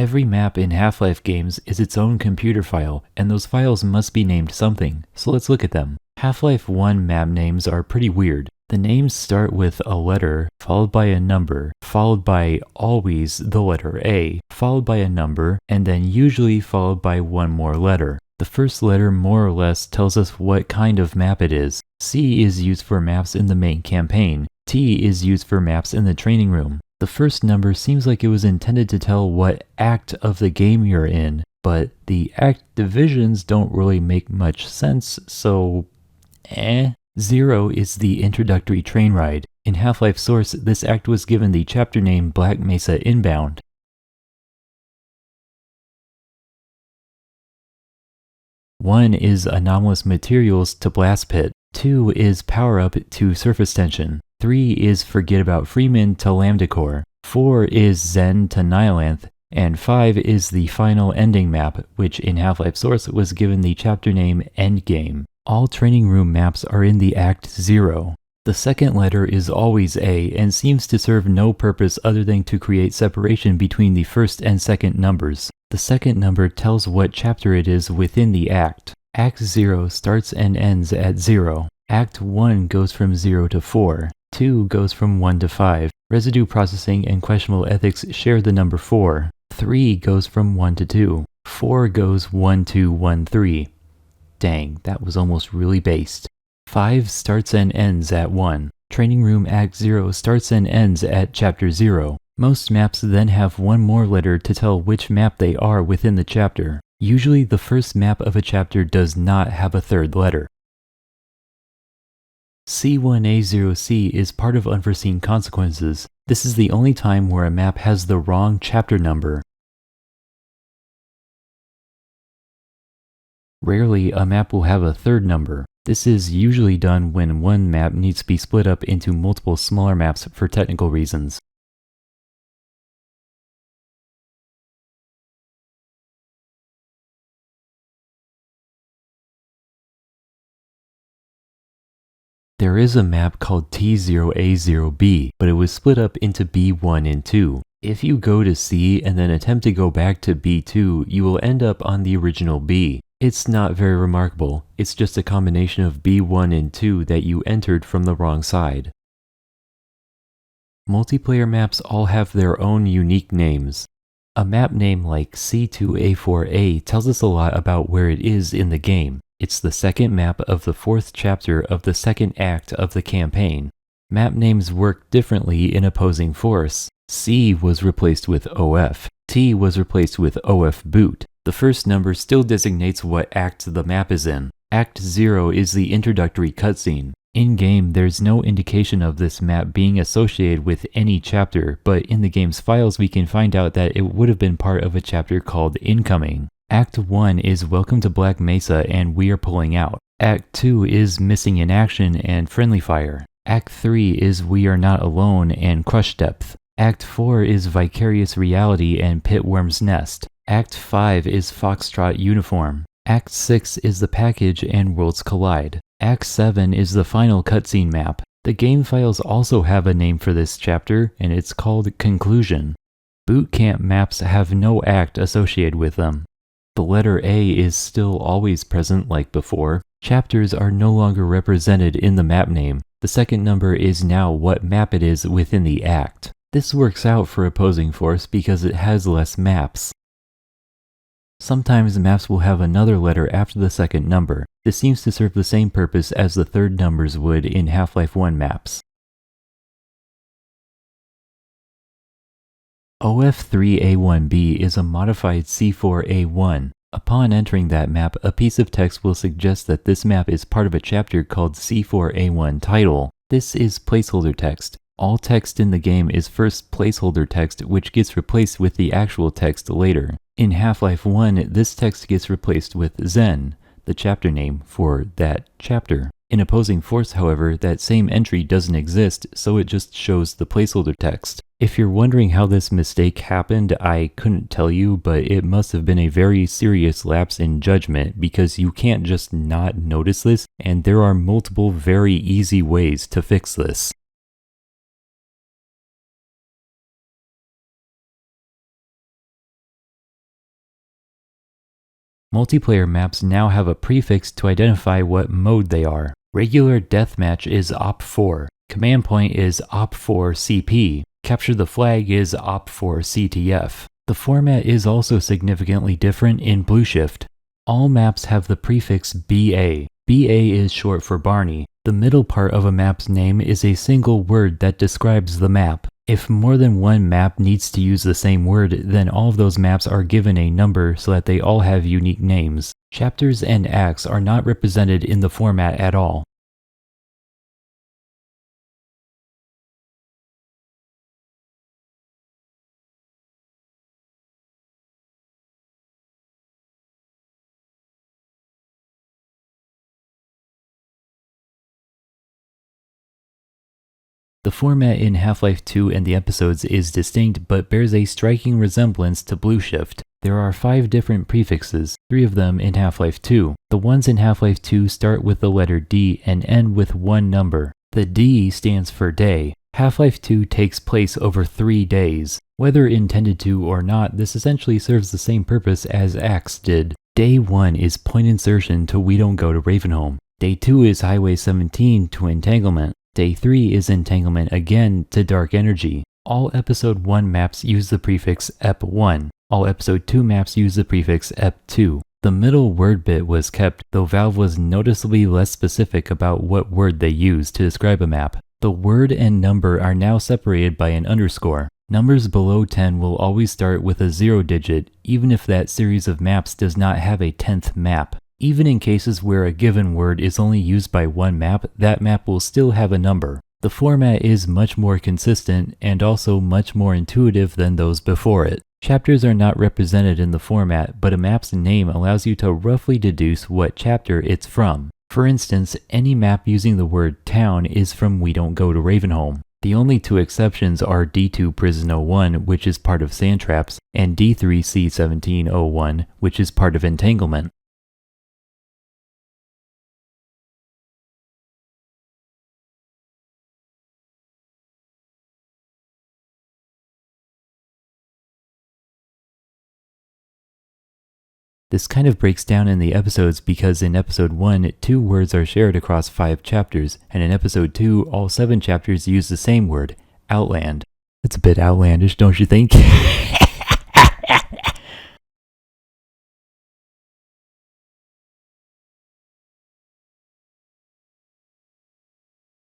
Every map in Half-Life games is its own computer file, and those files must be named something, so let's look at them. Half-Life 1 map names are pretty weird. The names start with a letter, followed by a number, followed by always the letter A, followed by a number, and then usually followed by one more letter. The first letter more or less tells us what kind of map it is. C is used for maps in the main campaign. T is used for maps in the training room. The first number seems like it was intended to tell what act of the game you're in, but the act divisions don't really make much sense, so 0 is the introductory train ride. In Half-Life Source, this act was given the chapter name Black Mesa Inbound. 1 is anomalous materials to blast pit. 2 is power up to surface tension. 3 is forget about Freeman to Lambda Core. 4 is Zen to Nihilanth. And 5 is the final ending map, which in Half-Life Source was given the chapter name Endgame. All training room maps are in the Act 0. The second letter is always A and seems to serve no purpose other than to create separation between the first and second numbers. The second number tells what chapter it is within the act. Act 0 starts and ends at 0. Act 1 goes from 0 to 4. 2 goes from 1 to 5. Residue processing and questionable ethics share the number 4. 3 goes from 1 to 2. 4 goes 1, 2, 1, 3. Dang, that was almost really based. 5 starts and ends at 1. Training Room Act 0 starts and ends at Chapter 0. Most maps then have one more letter to tell which map they are within the chapter. Usually the first map of a chapter does not have a third letter. C1A0C is part of Unforeseen Consequences. This is the only time where a map has the wrong chapter number. Rarely, a map will have a third number. This is usually done when one map needs to be split up into multiple smaller maps for technical reasons. There is a map called T0A0B, but it was split up into B1 and 2. If you go to C and then attempt to go back to B2, you will end up on the original B. It's not very remarkable, it's just a combination of B1 and 2 that you entered from the wrong side. Multiplayer maps all have their own unique names. A map name like C2A4A tells us a lot about where it is in the game. It's the second map of the fourth chapter of the second act of the campaign. Map names work differently in Opposing Force. C was replaced with OF. T was replaced with OF boot. The first number still designates what act the map is in. Act 0 is the introductory cutscene. In-game, there's no indication of this map being associated with any chapter, but in the game's files we can find out that it would have been part of a chapter called Incoming. Act 1 is Welcome to Black Mesa and We Are Pulling Out. Act 2 is Missing in Action and Friendly Fire. Act 3 is We Are Not Alone and Crush Depth. Act 4 is Vicarious Reality and Pitworm's Nest. Act 5 is Foxtrot Uniform. Act 6 is The Package and Worlds Collide. Act 7 is the final cutscene map. The game files also have a name for this chapter, and it's called Conclusion. Boot camp maps have no act associated with them. The letter A is still always present like before. Chapters are no longer represented in the map name. The second number is now what map it is within the act. This works out for Opposing Force because it has less maps. Sometimes maps will have another letter after the second number. This seems to serve the same purpose as the third numbers would in Half-Life 1 maps. OF3A1B is a modified C4A1. Upon entering that map, a piece of text will suggest that this map is part of a chapter called C4A1 Title. This is placeholder text. All text in the game is first placeholder text, which gets replaced with the actual text later. In Half-Life 1, this text gets replaced with Zen, the chapter name for that chapter. In Opposing Force, however, that same entry doesn't exist, so it just shows the placeholder text. If you're wondering how this mistake happened, I couldn't tell you, but it must have been a very serious lapse in judgment because you can't just not notice this, and there are multiple very easy ways to fix this. Multiplayer maps now have a prefix to identify what mode they are. Regular deathmatch is OP4, Command Point is OP4CP, Capture the Flag is OP4CTF. The format is also significantly different in Blue Shift. All maps have the prefix BA. BA is short for Barney. The middle part of a map's name is a single word that describes the map. If more than one map needs to use the same word, then all of those maps are given a number so that they all have unique names. Chapters and acts are not represented in the format at all. The format in Half-Life 2 and the episodes is distinct but bears a striking resemblance to Blue Shift. There are 5 different prefixes, 3 of them in Half-Life 2. The ones in Half-Life 2 start with the letter D and end with one number. The D stands for day. Half-Life 2 takes place over 3 days. Whether intended to or not, this essentially serves the same purpose as Acts did. Day 1 is point insertion to We Don't Go to Ravenholm. Day 2 is Highway 17 to Entanglement. Day 3 is Entanglement again to Dark Energy. All Episode 1 maps use the prefix EP1. All Episode 2 maps use the prefix EP2. The middle word bit was kept, though Valve was noticeably less specific about what word they used to describe a map. The word and number are now separated by an underscore. Numbers below 10 will always start with a 0 digit, even if that series of maps does not have a 10th map. Even in cases where a given word is only used by one map, that map will still have a number. The format is much more consistent and also much more intuitive than those before it. Chapters are not represented in the format, but a map's name allows you to roughly deduce what chapter it's from. For instance, any map using the word town is from We Don't Go to Ravenholm. The only 2 exceptions are D2 Prison 01, which is part of Sandtraps, and D3 C1701, which is part of Entanglement. This kind of breaks down in the episodes because in episode 1, 2 words are shared across 5 chapters, and in episode 2, all 7 chapters use the same word, Outland. It's a bit outlandish, don't you think?